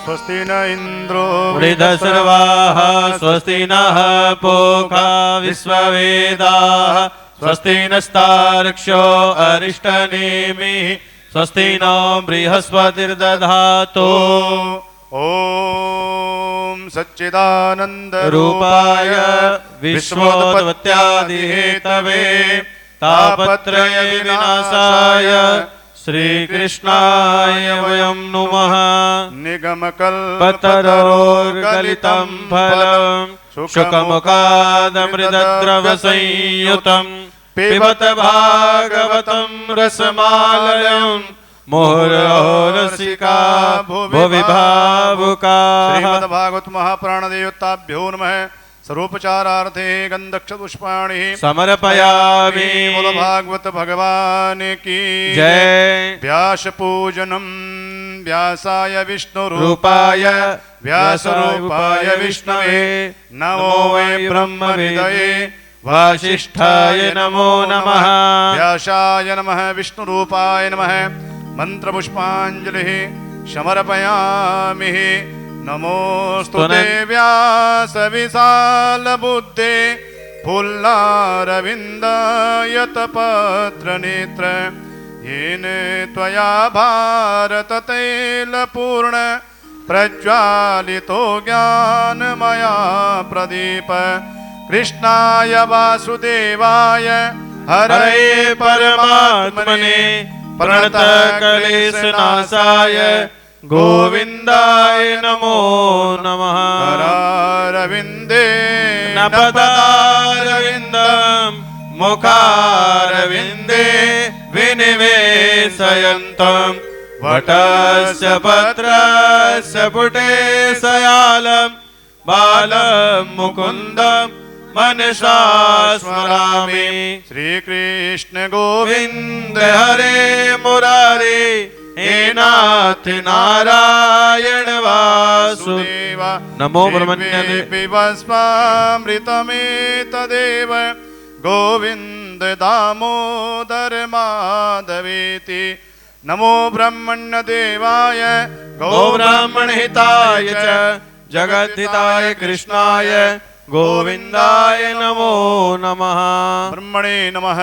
स्वस्ति न इंद्रो वृद्धसर्वाः स्वस्ति नः पूषा विश्ववेदाः स्वस्ति नस्तार्क्ष्यो अरिष्टनेमिः स्वस्ति नो बृहस्पतिर्दधातु। ओम सच्चिदानंद रूपाय विश्वोत्पत्त्यादिहेतवे तापत्रय विनाशाय श्रीकृष्णाय वयं नुमः। निगमकल्पतरोर्गलितं फलं शुकमुखादमृतद्रवसंयुतं पिबत भागवतं रसमालयं मुहुरहो रसिका भुवि भावुकाः। श्रीमद्भागवत महापुराण देवताभ्यो नमः। स्वरूपचारार्थे गंधक्षपुष्पाणि समर्पयामि। बोलो भागवत भगवान की जय। व्यास पूजनम व्यासाय रूपाय व्यासरूपाय विष्णवे नमो वै ब्रह्मविदये वासिष्ठाय नमो नमः। व्यासाय नमः विष्णुरूपाय नमः। मंत्रपुष्पाञ्जलिः समर्पयामि। नमोस्तुते व्यास विशाल बुद्धे फुल्लारविन्दायतपत्र नेत्र येन त्वया भारत तैलपूर्ण प्रज्वालितो ज्ञानमया प्रदीप। कृष्णाय वासुदेवाय हरये परमात्मने प्रणतक्लेशनाशाय गोविन्दाय नमो नमः। करारविन्दे नपदारविन्दं मुखारविन्दे विनिवेशयन्तं वटस्य पत्रस्य पुटे शयालं बालं मुकुन्दं मनसा स्मरामि। श्रीकृष्ण गोविन्द हरे मुरारे हे नाथ नारायण वासुदेव नमो ब्रह्मण्य पिबस्मामृतमेतदेव गोविन्द दामोदर माधवेति। नमो ब्रह्मण्य देवाय गौब्राह्मण हिताय च जगद्धिताय कृष्णाय गोविन्दाय नमो नमः। ब्रह्मणे नमः।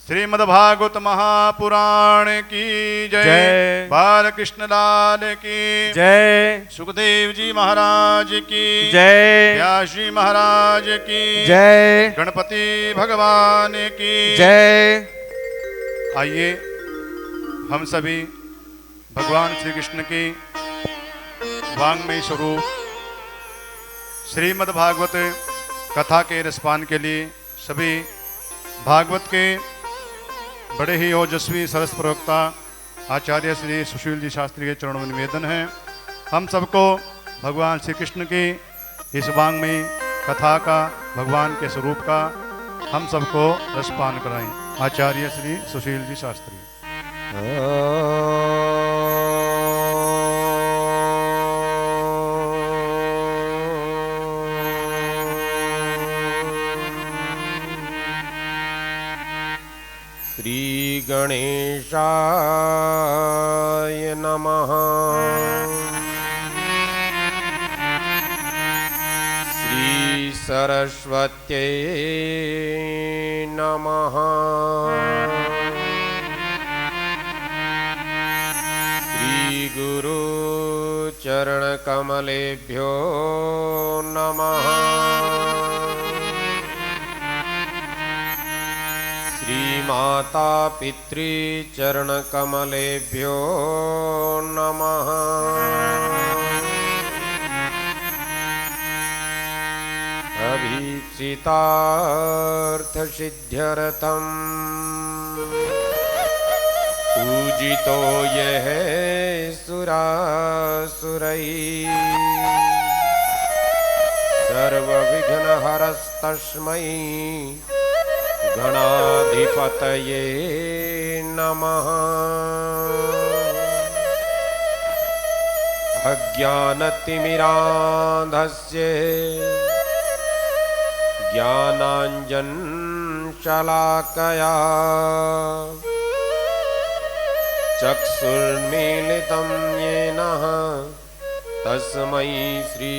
श्रीमद्भागवत महापुराण की जय। बालकृष्ण लाल की जय। सुखदेव जी महाराज की जय। व्यास जी महाराज की जय। गणपति भगवान की जय। आइए हम सभी भगवान श्री कृष्ण की वाङ्मय स्वरूप श्रीमद् भागवत कथा के रसपान के लिए सभी भागवत के बड़े ही ओजस्वी सरस प्रवक्ता आचार्य श्री सुशील जी शास्त्री के चरणों में निवेदन है हम सबको भगवान श्री कृष्ण की इस वाङ्मय कथा का भगवान के स्वरूप का हम सबको रसपान कराएं। आचार्य श्री सुशील जी शास्त्री। श्री गणेशाय नमः। श्री सरस्वत्यै नमः। श्री गुरु चरण कमलेभ्यो नमः। माता पितृ चरण कमलेभ्यो नमः। अभीप्सितार्थ सिद्ध्यर्थं पूजितो यः सुरासुरैः सर्वविघ्नहरस्तस्मै गणाधिपतये नमः। अज्ञानतिमिरान्धस्य ज्ञानाञ्जनशलाकया चक्षुर्मीलितं येन तस्मै श्री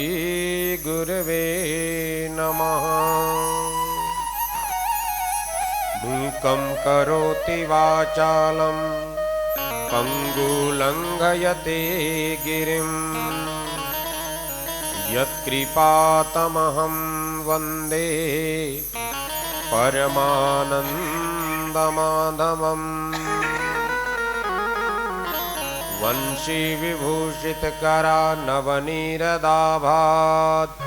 गुरवे नमः। मूकं करोति वाचालं पङ्गुलङ्घयते गिरिं यत्कृपातमहं वन्दे परमानन्दमाधवम्। वंशी विभूषितकरा नवनीरदाभात्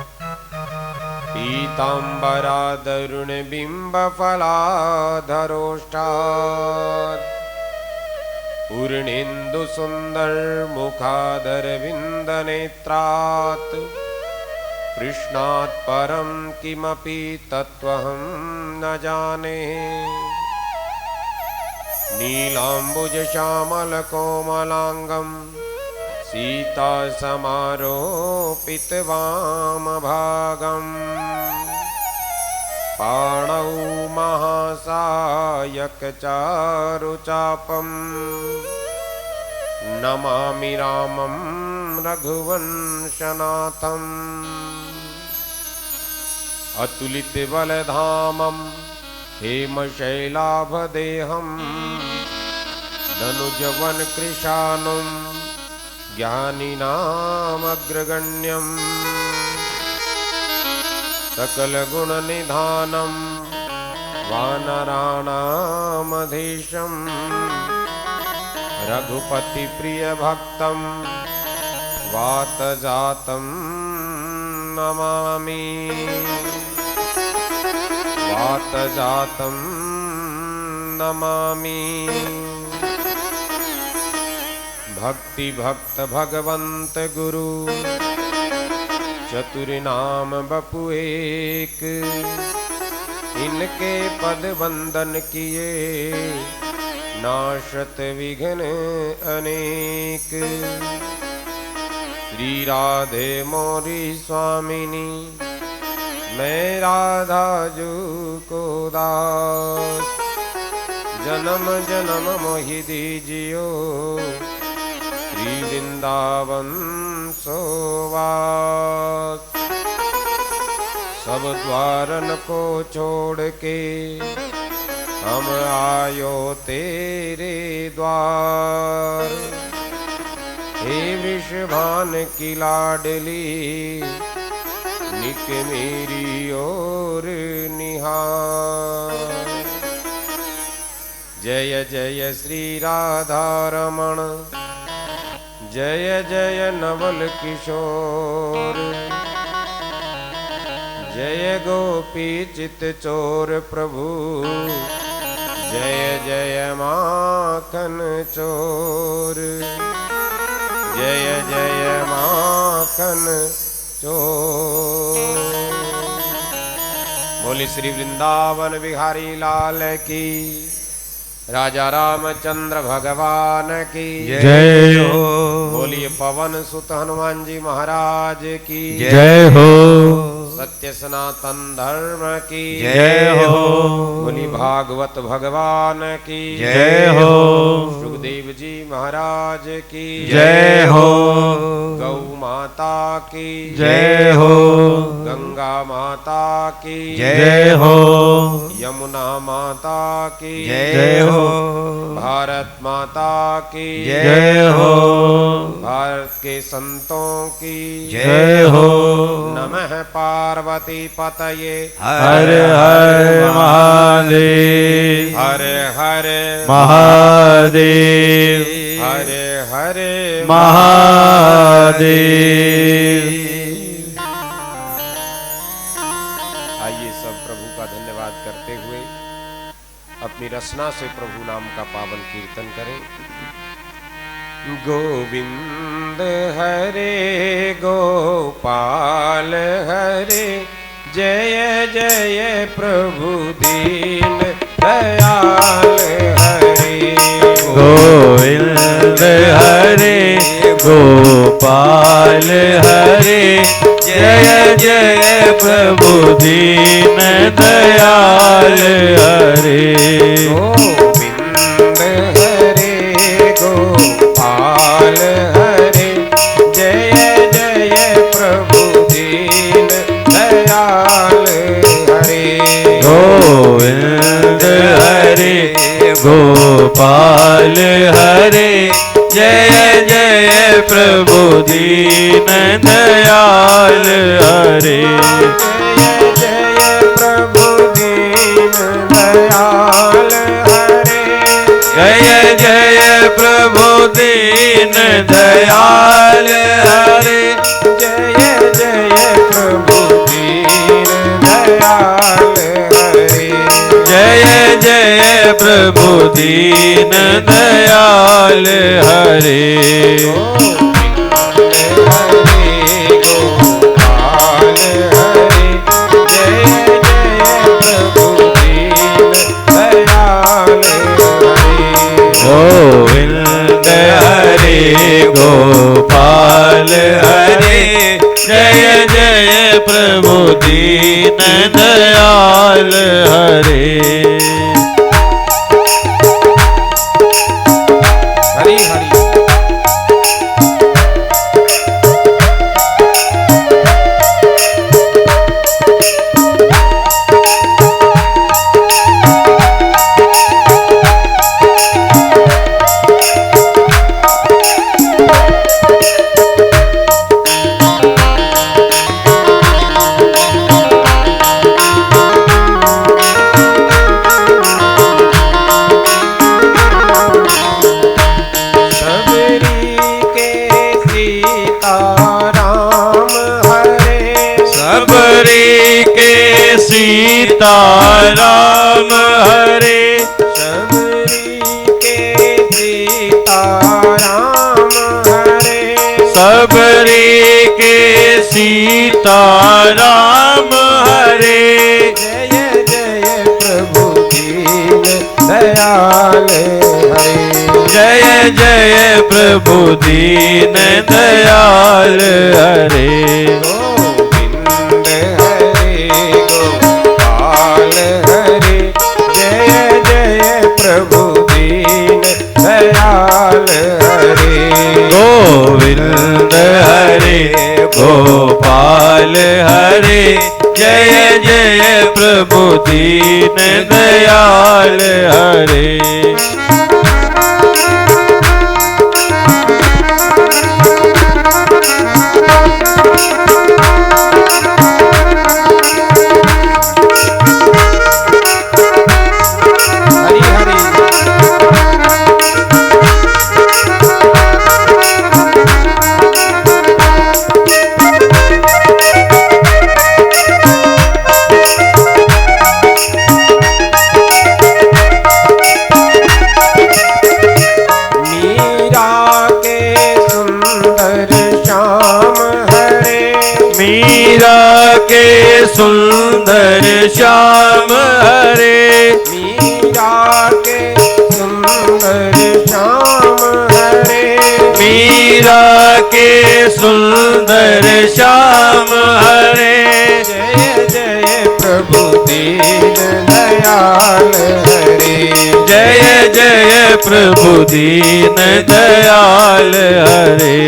पीताम्बरादरुणबिम्बफलाधरोष्ठात् पूर्णेन्दुसुन्दरमुखादरविन्दनेत्रात् कृष्णात् परं किमपि तत्त्वहं न जाने। नीलाम्बुजश्यामलकोमलाङ्गं सीतासमारोपितवामभागम् पाणौ महासायकचारुचापम् नमामि रामं रघुवंशनाथम्। अतुलितबलधामं हेमशैलाभदेहं धनुजवनकृशानुं ज्ञानिनामग्रगण्यं सकलगुणनिधानं वानराणामधीशं रघुपतिप्रियभक्तं वातजातं नमामि। वातजातं नमामि। भक्ति भक्त भगवंत गुरु चतुर्नाम बपु एक। इनके पद वंदन किए नाशत विघ्न अनेक। श्री राधे मोरी स्वामिनी मैं राधा जू को दास। जन्म जन्म मोहि दीजियो श्री वृंदावन सोवास। सब द्वारन को छोड़ के हम आयो तेरे द्वार। हे वृषभान की लाडली निक मेरी ओर निहार। जय जय श्री राधा रमण जय जय नवल किशोर। जय गोपी चित चोर प्रभु जय जय माखन चोर। जय जय माखन चोर। बोली श्री वृंदावन बिहारी लाल की। राजा रामचंद्र भगवान की जय हो। बोलिए पवन सुत हनुमान जी महाराज की जय हो। सत्य सनातन धर्म की जय हो। बोली भागवत भगवान की जय हो। सुखदेव जी महाराज की जय हो। गौ माता की जय हो। गंगा माता की जय हो। यमुना माता की जय हो। भारत माता की जय हो। भारत के संतों की जय हो। नमः पार्वती पतये हर हर महादेव। हर हर महादेव। हर हर महादेव। आइए सब प्रभु का धन्यवाद करते हुए अपनी रचना से प्रभु नाम का पावन कीर्तन करें। गोविंद हरे गोपाल हरे जय जय प्रभु दीन दयाल हरे। गोविंद हरे गोपाल हरे जय जय प्रभु दीन दयाल हरे। गोविंद हरे गोपाल हरे जय जय जय जय प्रभु दीन दयाल हरे जय प्रभु दीन दयाल हरे जय जय प्रभु दीन दयाल हरे जय जय प्रभु दीन दयाल हरे जय जय प्रभु दीन दयाल हरे गोविंद हरे गोपाल हरे जय जय प्रभु दीन दयाल हरे हरि हरि सीताराम हरे सबरी के सीताराम हरे सबरी के सीताराम हरे जय जय प्रभु दीन दयाल हरे जय जय प्रभु दीन दयाल हरे गोविंद हरे गोपाल हरे जय जय प्रभु दीन दयाल हरे सुंदर श्याम हरे मीरा के सुंदर श्याम हरे मीरा के सुंदर श्याम हरे जय जय प्रभु दीन दयाल हरे जय जय प्रभु दीन दयाल हरे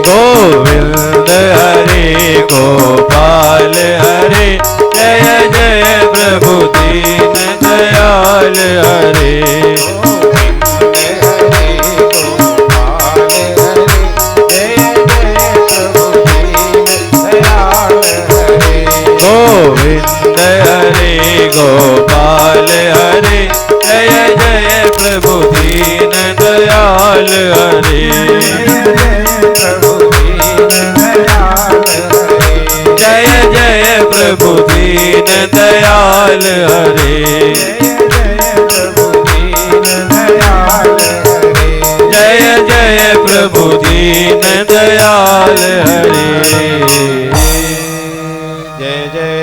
गोविंद हरे गोपाल हरे जय जय प्रभु दीन दयाल हरे गोविंद हरे गोपाल हरे जय जय प्रभु दीन दयाल हरे जय जय प्रभु दीन दयाल हरे जय जय प्रभु दीन दयाल हरे जय जय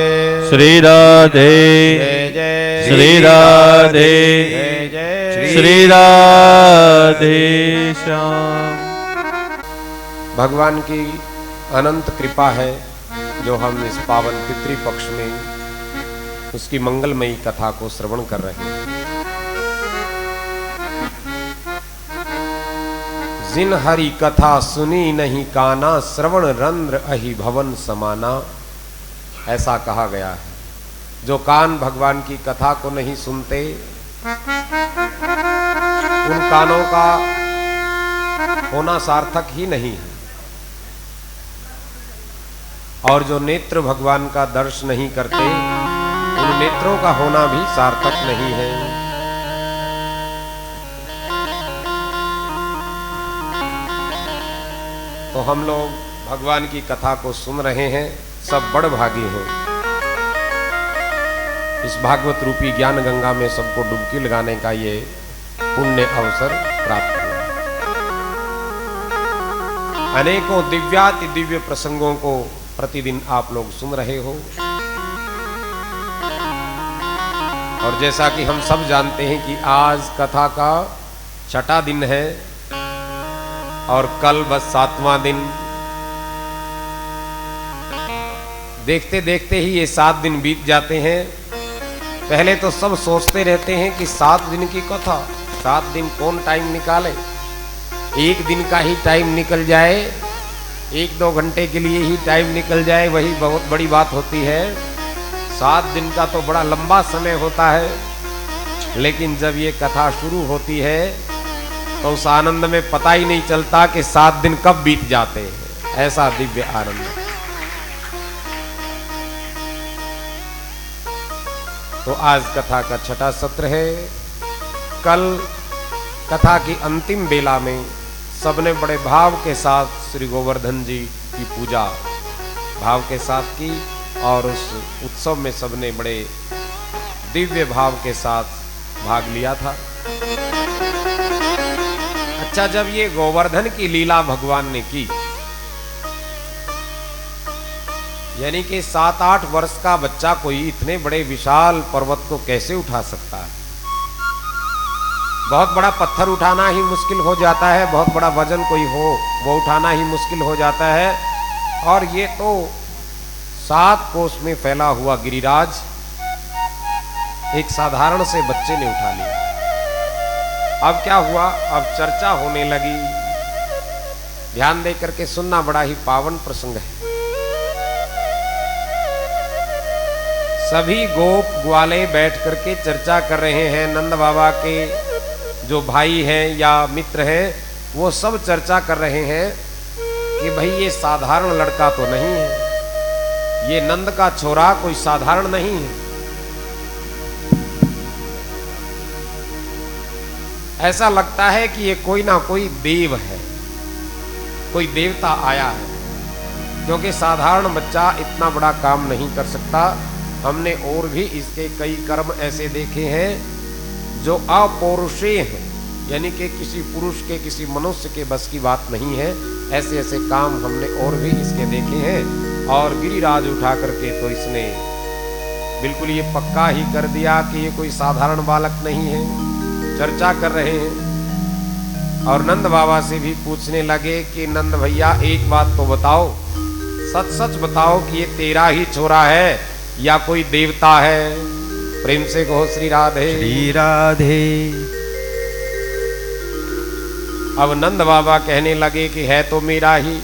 श्री राधे जय जय श्री राधे जय जय श्री राधे श्याम। भगवान की अनंत कृपा है जो हम इस पावन पितृपक्ष में उसकी मंगलमयी कथा को श्रवण कर रहे हैं। जिन हरि कथा सुनी नहीं काना श्रवण रंध्र अहि भवन समाना ऐसा कहा गया है। जो कान भगवान की कथा को नहीं सुनते, उन कानों का होना सार्थक ही नहीं है। और जो नेत्र भगवान का दर्श नहीं करते, उन नेत्रों का होना भी सार्थक नहीं है। तो हम लोग भगवान की कथा को सुन रहे हैं, सब बड़ भागी हैं। इस भागवत रूपी ज्ञान गंगा में सबको डुबकी लगाने का ये पुण्य अवसर प्राप्त हुआ। अनेकों दिव्याति दिव्य प्रसंगों को प्रतिदिन आप लोग सुन रहे हो। और जैसा कि हम सब जानते हैं कि आज कथा का 6वां दिन है और कल बस 7वां दिन। देखते देखते ही ये 7 दिन बीत जाते हैं। पहले तो सब सोचते रहते हैं कि 7 दिन की कथा, 7 दिन कौन टाइम निकाले, एक दिन का ही टाइम निकल जाए, 1-2 घंटे के लिए ही टाइम निकल जाए, वही बहुत बड़ी बात होती है। 7 दिन का तो बड़ा लंबा समय होता है। लेकिन जब ये कथा शुरू होती है तो उस आनंद में पता ही नहीं चलता कि 7 दिन कब बीत जाते हैं। ऐसा दिव्य आनंद। तो आज कथा का 6वां सत्र है। कल कथा की अंतिम बेला में सबने बड़े भाव के साथ श्री गोवर्धन जी की पूजा भाव के साथ की और उस उत्सव में सबने बड़े दिव्य भाव के साथ भाग लिया था। अच्छा, जब ये गोवर्धन की लीला भगवान ने की, यानी कि 7-8 वर्ष का बच्चा कोई इतने बड़े विशाल पर्वत को कैसे उठा सकता है? बहुत बड़ा पत्थर उठाना ही मुश्किल हो जाता है, बहुत बड़ा वजन कोई हो वो उठाना ही मुश्किल हो जाता है। और ये तो 7 कोस में फैला हुआ गिरिराज एक साधारण से बच्चे ने उठा लिया। अब क्या हुआ? अब चर्चा होने लगी। ध्यान दे करके सुनना, बड़ा ही पावन प्रसंग है। सभी गोप ग्वाले बैठ करके चर्चा कर रहे हैं। नंद बाबा के जो भाई हैं या मित्र हैं, वो सब चर्चा कर रहे हैं कि भाई ये साधारण लड़का तो नहीं है, ये नंद का छोरा कोई साधारण नहीं है। ऐसा लगता है कि ये कोई ना कोई देव है, कोई देवता आया है, क्योंकि साधारण बच्चा इतना बड़ा काम नहीं कर सकता। हमने और भी इसके कई कर्म ऐसे देखे हैं जो अपौरुषेय हैं, यानी कि किसी पुरुष के, किसी मनुष्य के बस की बात नहीं है। ऐसे ऐसे काम हमने और भी इसके देखे हैं। और गिरिराज उठा करके तो इसने बिल्कुल ये पक्का ही कर दिया कि ये कोई साधारण बालक नहीं है। चर्चा कर रहे हैं और नंद बाबा से भी पूछने लगे कि नंद भैया एक बात तो बताओ, सच सच बताओ कि ये तेरा ही छोरा है या कोई देवता है? प्रेम से कहो श्री राधे। श्री राधे। अब नंद बाबा कहने लगे कि है तो मेरा ही,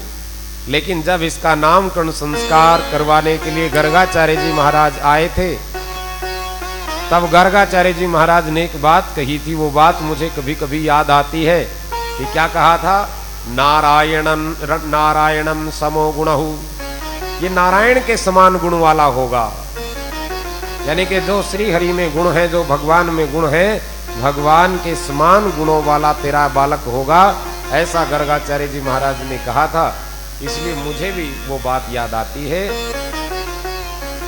लेकिन जब इसका नामकरण संस्कार करवाने के लिए गर्गाचार्य जी महाराज आए थे, तब गर्गाचार्य जी महाराज ने एक बात कही थी। वो बात मुझे कभी कभी याद आती है कि क्या कहा था? नारायणम समो गुणहु, ये नारायण के समान गुण वाला होगा। यानी कि जो श्री हरि में गुण है, जो भगवान में गुण है, भगवान के समान गुणों वाला तेरा बालक होगा। ऐसा गर्गाचार्य जी महाराज ने कहा था। इसलिए मुझे भी वो बात याद आती है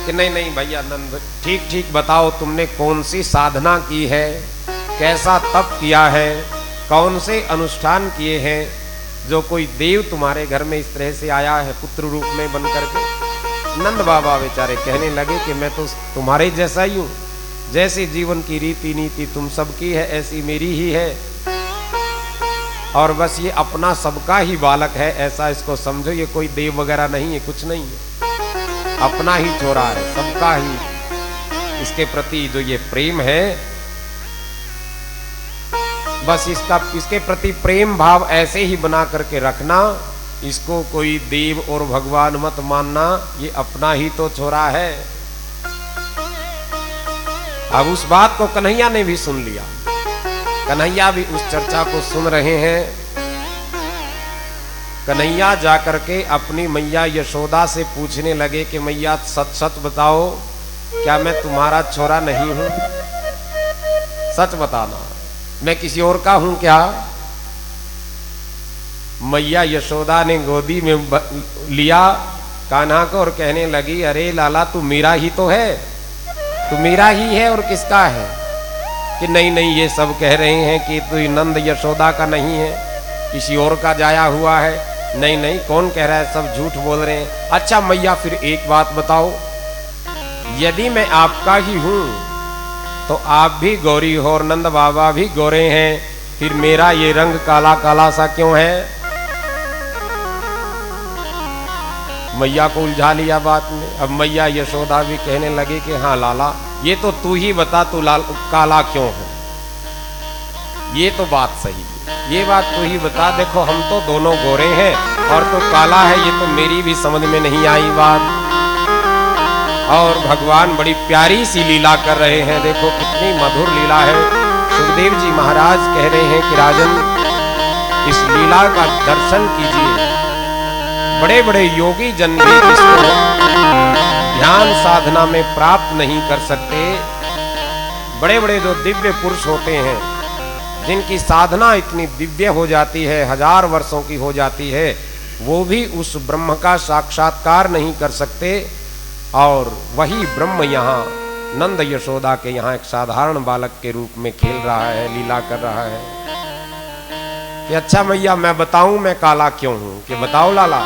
कि नहीं नहीं भैया नंद, ठीक ठीक बताओ तुमने कौन सी साधना की है, कैसा तप किया है, कौन से अनुष्ठान किए हैं, जो कोई देव तुम्हारे घर में इस तरह से आया है पुत्र रूप में बन करके। नंद बाबा बेचारे कहने लगे कि मैं तो तुम्हारे जैसा ही हूं, जैसे जीवन की रीति नीति तुम सबकी है ऐसी मेरी ही है, और बस ये अपना सबका ही बालक है, ऐसा इसको समझो। ये कोई देव वगैरह नहीं है, कुछ नहीं है, अपना ही छोरा है, सबका ही इसके प्रति जो ये प्रेम है, बस इसके प्रति प्रेम भाव ऐसे ही बना करके रखना इसको कोई देव और भगवान मत मानना, ये अपना ही तो छोरा है। अब उस बात को कन्हैया ने भी सुन लिया। कन्हैया भी उस चर्चा को सुन रहे हैं। कन्हैया जाकर के अपनी मैया यशोदा से पूछने लगे कि मैया सच सच बताओ, क्या मैं तुम्हारा छोरा नहीं हूं? सच बताना, मैं किसी और का हूं क्या? मैया यशोदा ने गोदी में लिया कान्हा को और कहने लगी, अरे लाला तू मेरा ही तो है, तू मेरा ही है और किसका है? कि नहीं नहीं, ये सब कह रहे हैं कि तू नंद यशोदा का नहीं है, किसी और का जाया हुआ है। नहीं नहीं, कौन कह रहा है, सब झूठ बोल रहे हैं। अच्छा मैया फिर एक बात बताओ, यदि मैं आपका ही हूं तो आप भी गौरी हो और नंद बाबा भी गोरे हैं, फिर मेरा ये रंग काला काला सा क्यों है? मैया को उलझा लिया बात में। अब मैया यशोदा भी कहने लगे कि हाँ लाला, ये तो तू ही बता, तू काला क्यों है? ये तो बात सही है, ये बात तू ही बता। देखो हम तो दोनों गोरे हैं और तो काला है, ये तो मेरी भी समझ में नहीं आई बात। और भगवान बड़ी प्यारी सी लीला कर रहे हैं, देखो कितनी मधुर लीला है। सुखदेव जी महाराज कह रहे हैं कि राजन, इस लीला का दर्शन कीजिए। बड़े बड़े योगी जन भी इसको ध्यान साधना में प्राप्त नहीं कर सकते। बड़े बड़े जो दिव्य पुरुष होते हैं, जिनकी साधना इतनी दिव्य हो जाती है, 1000 वर्षों की हो जाती है, वो भी उस ब्रह्म का साक्षात्कार नहीं कर सकते। और वही ब्रह्म यहाँ नंद यशोदा के यहाँ एक साधारण बालक के रूप में खेल रहा है, लीला कर रहा है। कि अच्छा मैया मैं बताऊं मैं काला क्यों हूं? कि बताओ लाला।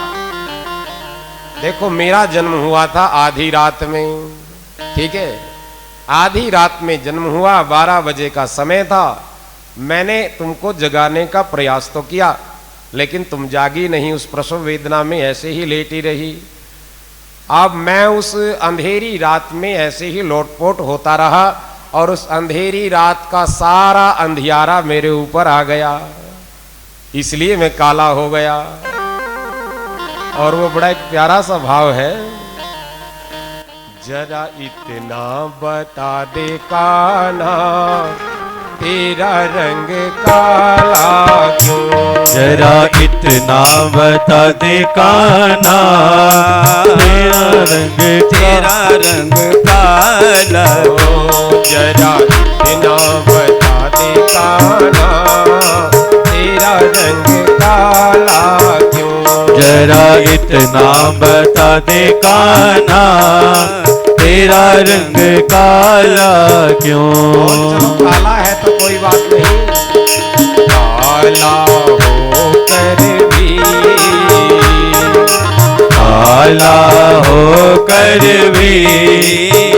देखो मेरा जन्म हुआ था आधी रात में, ठीक है, आधी रात में जन्म हुआ, 12 बजे का समय था। मैंने तुमको जगाने का प्रयास तो किया, लेकिन तुम जागी नहीं, उस प्रसव वेदना में ऐसे ही लेटी रही। अब मैं उस अंधेरी रात में ऐसे ही लोटपोट होता रहा और उस अंधेरी रात का सारा अंधियारा मेरे ऊपर आ गया, इसलिए मैं काला हो गया। और वो बड़ा एक प्यारा सा भाव है, जरा इतना बता दे कान्हा तेरा रंग काला क्यों? जरा इतना बता दे कान्हा तेरा रंग काला। जरा इतना बता दे कान्हा तेरा रंग काला क्यों? जरा इतना बता दे कान्हा तेरा रंग काला क्यों? चलो काला है तो कोई बात नहीं, काला होकर भी, काला होकर भी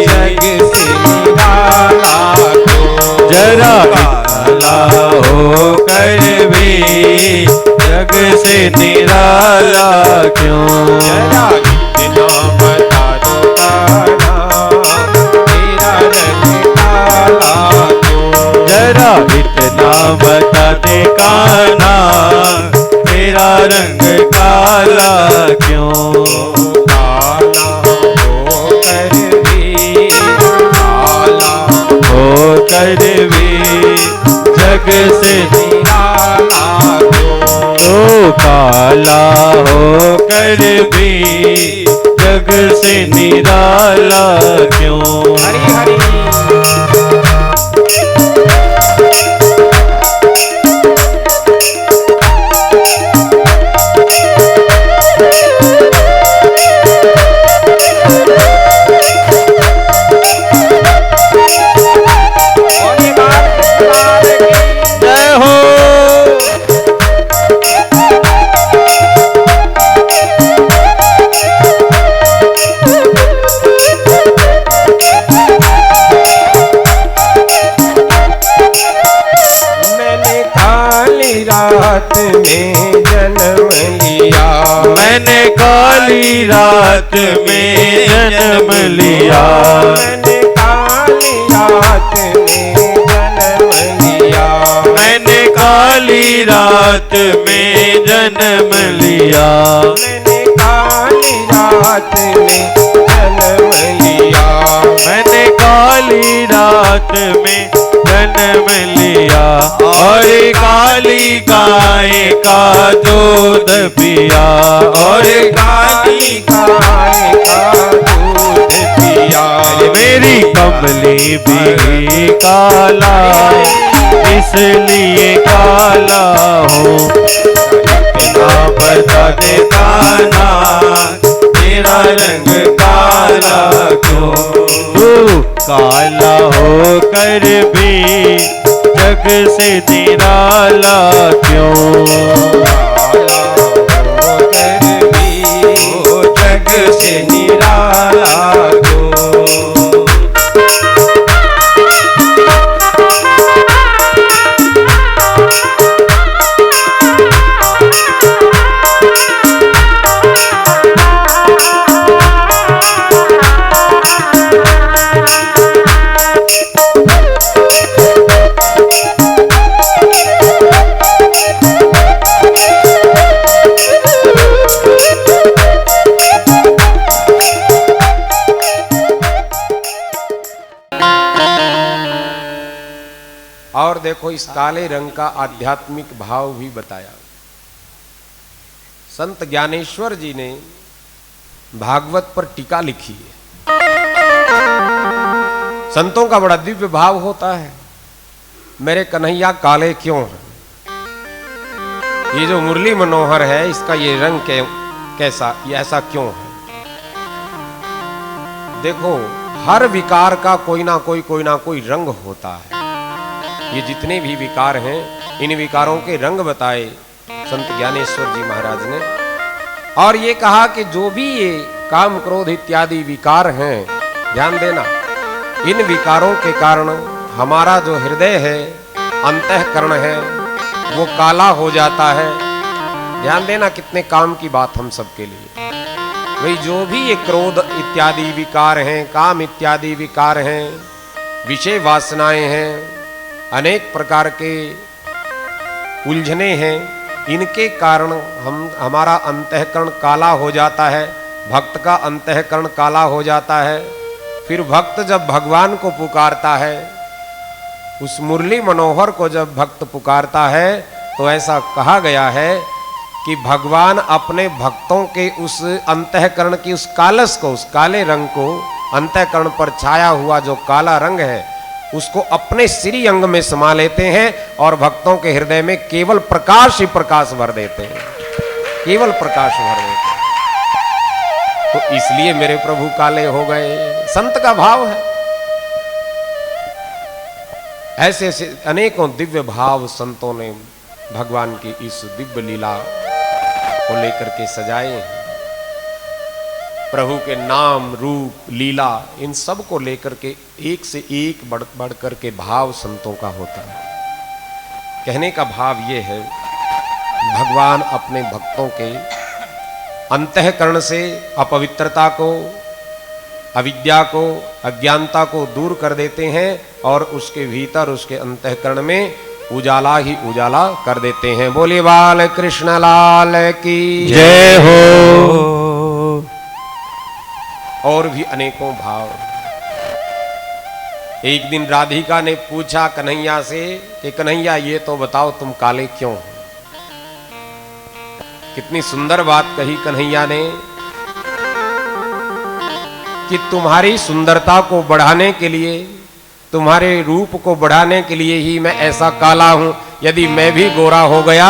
जग से निराला क्यों? जरा काला होकर भी जग से निराला क्यों? जरा इतना बता दो कान्हा तेरा रंग काला क्यों? जरा इतना बता दे कान्हा तेरा रंग काला क्यों? काला होकर भी, काला होकर भी जग से निराला क्यों? तो काला होकर भी जग से निराला क्यों? हरि हरि। जय हो। मैंने काली रात में जन्म लिया, मैंने काली रात में जन्म लिया, मैंने काली रात में जन्म लिया, मैंने काली रात में जन्म लिया। मैंने काली रात में जन्म लिया। मैंने काली रात में जन्म लिया और काली गाय का दूध पिया और काली गाय का दूध पिया। मेरी कमली भी काला इसलिए काला हो। ना बता देता ना तेरा रंग काला क्यों। तू काला हो कर भी जग से निराला क्यों। काला होकर भी वो जग से निराला क्यों। और देखो इस काले रंग का आध्यात्मिक भाव भी बताया। संत ज्ञानेश्वर जी ने भागवत पर टीका लिखी है। संतों का बड़ा दिव्य भाव होता है। मेरे कन्हैया काले क्यों हैं? ये जो मुरली मनोहर है इसका ये रंग कैसा, ये ऐसा क्यों है? देखो हर विकार का कोई ना कोई रंग होता है। ये जितने भी विकार हैं इन विकारों के रंग बताए संत ज्ञानेश्वर जी महाराज ने। और ये कहा कि जो भी ये काम क्रोध इत्यादि विकार हैं, ध्यान देना, इन विकारों के कारण हमारा जो हृदय है, अंतःकरण है, वो काला हो जाता है। ध्यान देना कितने काम की बात हम सबके लिए। वही जो भी ये क्रोध इत्यादि विकार हैं, काम इत्यादि विकार हैं, विषय वासनाएं हैं, अनेक प्रकार के उलझने हैं, इनके कारण हमारा अंतःकरण काला हो जाता है। भक्त का अंतःकरण काला हो जाता है। फिर भक्त जब भगवान को पुकारता है, उस मुरली मनोहर को जब भक्त पुकारता है, तो ऐसा कहा गया है कि भगवान अपने भक्तों के उस अंतःकरण की उस कालस को, उस काले रंग को, अंतःकरण पर छाया हुआ जो काला रंग है उसको अपने श्री अंग में समा लेते हैं और भक्तों के हृदय में केवल प्रकाश ही प्रकाश भर देते हैं, केवल प्रकाश भर देते हैं। तो इसलिए मेरे प्रभु काले हो गए। संत का भाव है। ऐसे ऐसे अनेकों दिव्य भाव संतों ने भगवान की इस दिव्य लीला को लेकर के सजाए हैं। प्रभु के नाम रूप लीला इन सब को लेकर के एक से एक बढ़ कर के भाव संतों का होता है। कहने का भाव ये है, भगवान अपने भक्तों के अंतःकरण से अपवित्रता को, अविद्या को, अज्ञानता को दूर कर देते हैं और उसके भीतर, उसके अंतःकरण में उजाला ही उजाला कर देते हैं। बोलिए बाल कृष्ण लाल की जय हो। और भी अनेकों भाव। एक दिन राधिका ने पूछा कन्हैया से कि कन्हैया ये तो बताओ तुम काले क्यों हो? कितनी सुंदर बात कही कन्हैया ने कि तुम्हारी सुंदरता को बढ़ाने के लिए, तुम्हारे रूप को बढ़ाने के लिए ही मैं ऐसा काला हूं। यदि मैं भी गोरा हो गया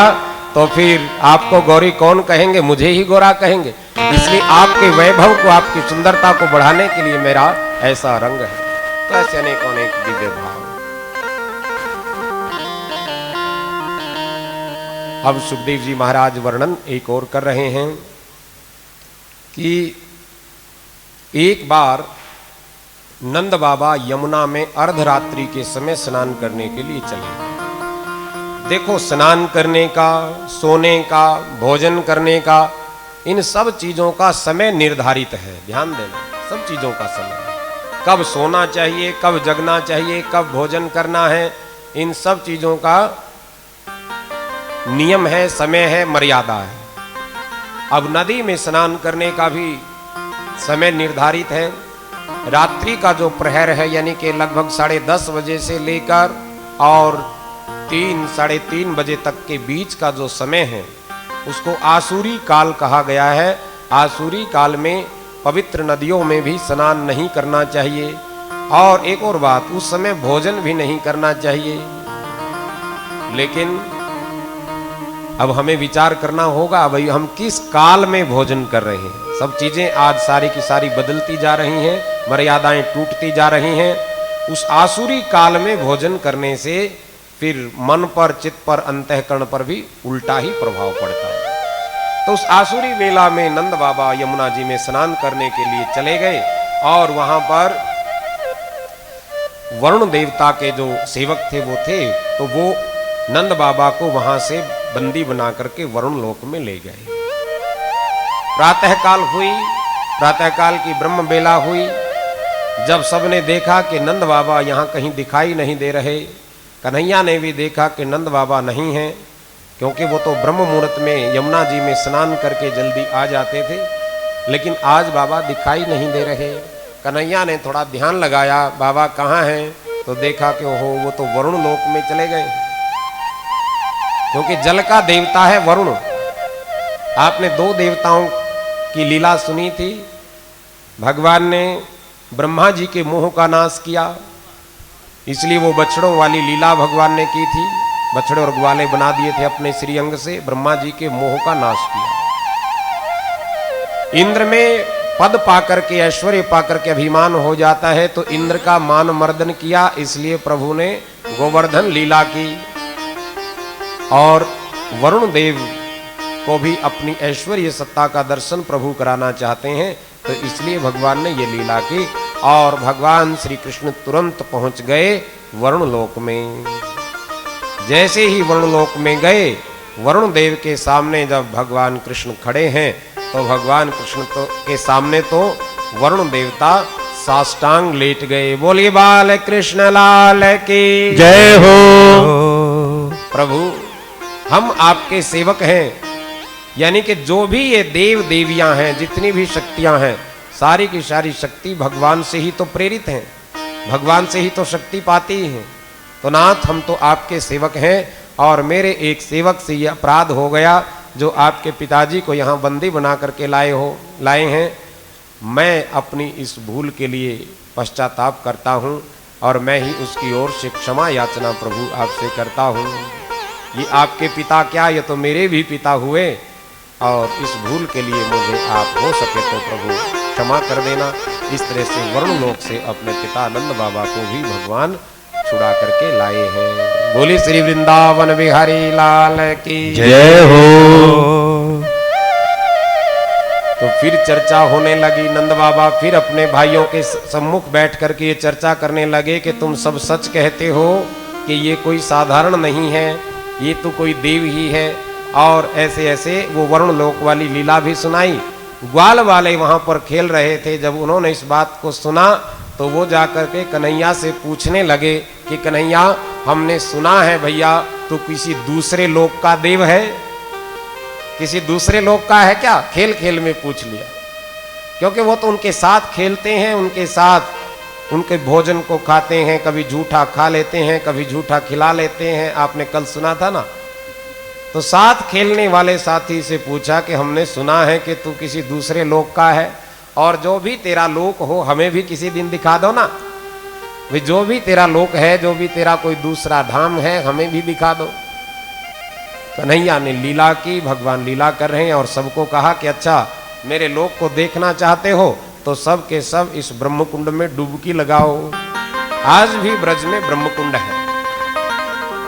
तो फिर आपको गौरी कौन कहेंगे? मुझे ही गोरा कहेंगे। इसलिए आपके वैभव को, आपकी सुंदरता को बढ़ाने के लिए मेरा ऐसा रंग है। तो ऐसे अनेकों अनेक दिव्य भाव। अब सुखदेव जी महाराज वर्णन एक और कर रहे हैं कि एक बार नंद बाबा यमुना में अर्धरात्रि के समय स्नान करने के लिए चले। देखो स्नान करने का, सोने का, भोजन करने का, इन सब चीजों का समय निर्धारित है। ध्यान देना, सब चीजों का समय, कब सोना चाहिए, कब जगना चाहिए, कब भोजन करना है, इन सब चीजों का नियम है, समय है, मर्यादा है। अब नदी में स्नान करने का भी समय निर्धारित है। रात्रि का जो प्रहर है यानी कि लगभग 10:30 बजे से लेकर और 3-3:30 बजे तक के बीच का जो समय है उसको आसुरी काल कहा गया है। आसुरी काल में पवित्र नदियों में भी स्नान नहीं करना चाहिए और एक और बात, उस समय भोजन भी नहीं करना चाहिए। लेकिन अब हमें विचार करना होगा भाई हम किस काल में भोजन कर रहे हैं। सब चीजें आज सारी की सारी बदलती जा रही हैं, मर्यादाएं टूटती जा रही हैं। उस आसुरी काल में भोजन करने से फिर मन पर, चित्त पर, अंतःकरण पर भी उल्टा ही प्रभाव पड़ता है। तो उस आसुरी वेला में नंद बाबा यमुना जी में स्नान करने के लिए चले गए और वहां पर वरुण देवता के जो सेवक थे वो थे, तो वो नंद बाबा को वहां से बंदी बना करके वरुण लोक में ले गए। प्रातःकाल हुई, प्रातःकाल की ब्रह्म बेला हुई। जब सबने देखा कि नंद बाबा यहाँ कहीं दिखाई नहीं दे रहे, कन्हैया ने भी देखा कि नंद बाबा नहीं हैं, क्योंकि वो तो ब्रह्म मुहूर्त में यमुना जी में स्नान करके जल्दी आ जाते थे, लेकिन आज बाबा दिखाई नहीं दे रहे। कन्हैया ने थोड़ा ध्यान लगाया, बाबा कहाँ हैं, तो देखा कि ओहो वो तो वरुण लोक में चले गए, क्योंकि जल का देवता है वरुण। आपने 2 देवताओं की लीला सुनी थी। भगवान ने ब्रह्मा जी के मोह का नाश किया, इसलिए वो बछड़ों वाली लीला भगवान ने की थी। बछड़े और ग्वाले बना दिए थे अपने श्रीअंग से, ब्रह्मा जी के मोह का नाश किया। इंद्र में पद पाकर के, ऐश्वर्य पाकर के अभिमान हो जाता है, तो इंद्र का मान मर्दन किया, इसलिए प्रभु ने गोवर्धन लीला की। और वरुण देव को भी अपनी ऐश्वर्य सत्ता का दर्शन प्रभु कराना चाहते हैं, तो इसलिए भगवान ने ये लीला की। और भगवान श्री कृष्ण तुरंत पहुंच गए वरुण लोक में। जैसे ही वरुण लोक में गए, वरुण देव के सामने जब भगवान कृष्ण खड़े हैं, तो भगवान कृष्ण के सामने तो वरुण देवता साष्टांग लेट गए। बोलिए बाल कृष्ण लाल की जय हो। प्रभु हम आपके सेवक हैं, यानी कि जो भी ये देव देवियां हैं, जितनी भी शक्तियां हैं, सारी की सारी शक्ति भगवान से ही तो प्रेरित हैं, भगवान से ही तो शक्ति पाती हैं। तो नाथ हम तो आपके सेवक हैं और मेरे एक सेवक से यह अपराध हो गया जो आपके पिताजी को यहाँ बंदी बना करके लाए हैं। मैं अपनी इस भूल के लिए पश्चाताप करता हूँ और मैं ही उसकी ओर से क्षमा याचना प्रभु आपसे करता हूँ। ये आपके पिता क्या, ये तो मेरे भी पिता हुए, और इस भूल के लिए मुझे आप हो सके तो प्रभु क्षमा कर देना। इस तरह से वरुण लोक से अपने पिता नंद बाबा को भी भगवान छुड़ा करके लाए हैं। बोली श्री वृंदावन बिहारी लाल की जय हो। तो फिर चर्चा होने लगी। नंद बाबा फिर अपने भाइयों के सम्मुख बैठ करके ये चर्चा करने लगे कि तुम सब सच कहते हो कि ये कोई साधारण नहीं है, ये तो कोई देव ही है। और ऐसे ऐसे वो वरुण लोक वाली लीला भी सुनाई। ग्वाल वाले वहां पर खेल रहे थे, जब उन्होंने इस बात को सुना तो वो जाकर के कन्हैया से पूछने लगे कि कन्हैया हमने सुना है भैया तू किसी दूसरे लोक का देव है, किसी दूसरे लोक का है क्या? खेल खेल में पूछ लिया, क्योंकि वो तो उनके साथ खेलते हैं, उनके साथ उनके भोजन को खाते हैं, कभी झूठा खा लेते हैं, कभी झूठा खिला लेते हैं। आपने कल सुना था ना। तो साथ खेलने वाले साथी से पूछा कि हमने सुना है कि तू किसी दूसरे लोक का है, और जो भी तेरा लोक हो हमें भी किसी दिन दिखा दो ना। वे जो भी तेरा लोक है, जो भी तेरा कोई दूसरा धाम है, हमें भी दिखा दो। कन्हैया ने लीला की, भगवान लीला कर रहे हैं, और सबको कहा कि अच्छा मेरे लोक को देखना चाहते हो तो सब के सब इस ब्रह्मकुंड में डुबकी लगाओ। आज भी ब्रज में ब्रह्मकुंड है।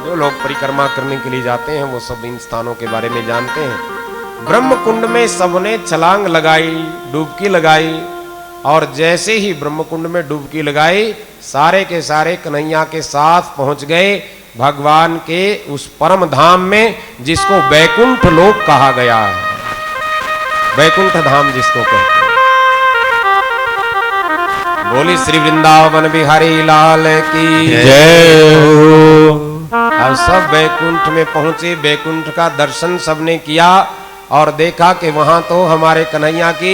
जो लोग परिक्रमा करने के लिए जाते हैं वो सब इन स्थानों के बारे में जानते हैं। ब्रह्मकुंड में सबने छलांग लगाई, डुबकी लगाई, और जैसे ही ब्रह्मकुंड में डुबकी लगाई सारे के सारे कन्हैया के साथ पहुंच गए भगवान के उस परम धाम में, जिसको वैकुंठ लोक कहा गया है। वैकुंठ धाम जिसको कहते हैं। बोली श्री वृंदावन बिहारी लाल की जय हो। अब सब बैकुंठ में पहुंचे, बैकुंठ का दर्शन सबने किया और देखा कि वहां तो हमारे कन्हैया की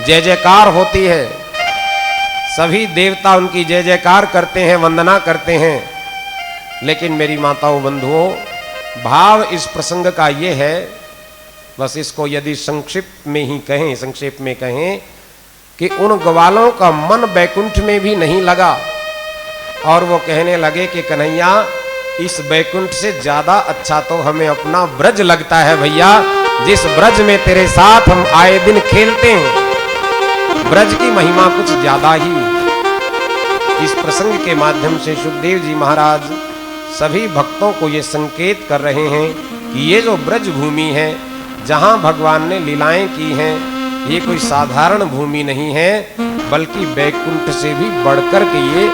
जय जयकार होती है। सभी देवता उनकी जय जयकार करते हैं, वंदना करते हैं। लेकिन मेरी माताओं बंधुओं, भाव इस प्रसंग का ये है, बस इसको यदि संक्षिप्त में ही कहें, संक्षेप में कहें कि उन ग्वालों का मन बैकुंठ में भी नहीं लगा और वो कहने लगे कि कन्हैया, इस बैकुंठ से ज्यादा अच्छा तो हमें अपना ब्रज लगता है भैया, जिस ब्रज में तेरे साथ हम आए दिन खेलते हैं। ब्रज की महिमा कुछ ज्यादा ही। इस प्रसंग के माध्यम से सुखदेव जी महाराज सभी भक्तों को ये संकेत कर रहे हैं कि ये जो ब्रज भूमि है, जहां भगवान ने लीलाएं की हैं, ये कोई साधारण भूमि नहीं है, बल्कि बैकुंठ से भी बढ़कर के ये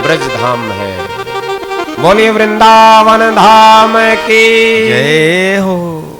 ब्रज धाम है। बोलिए वृंदावन धाम की जय हो।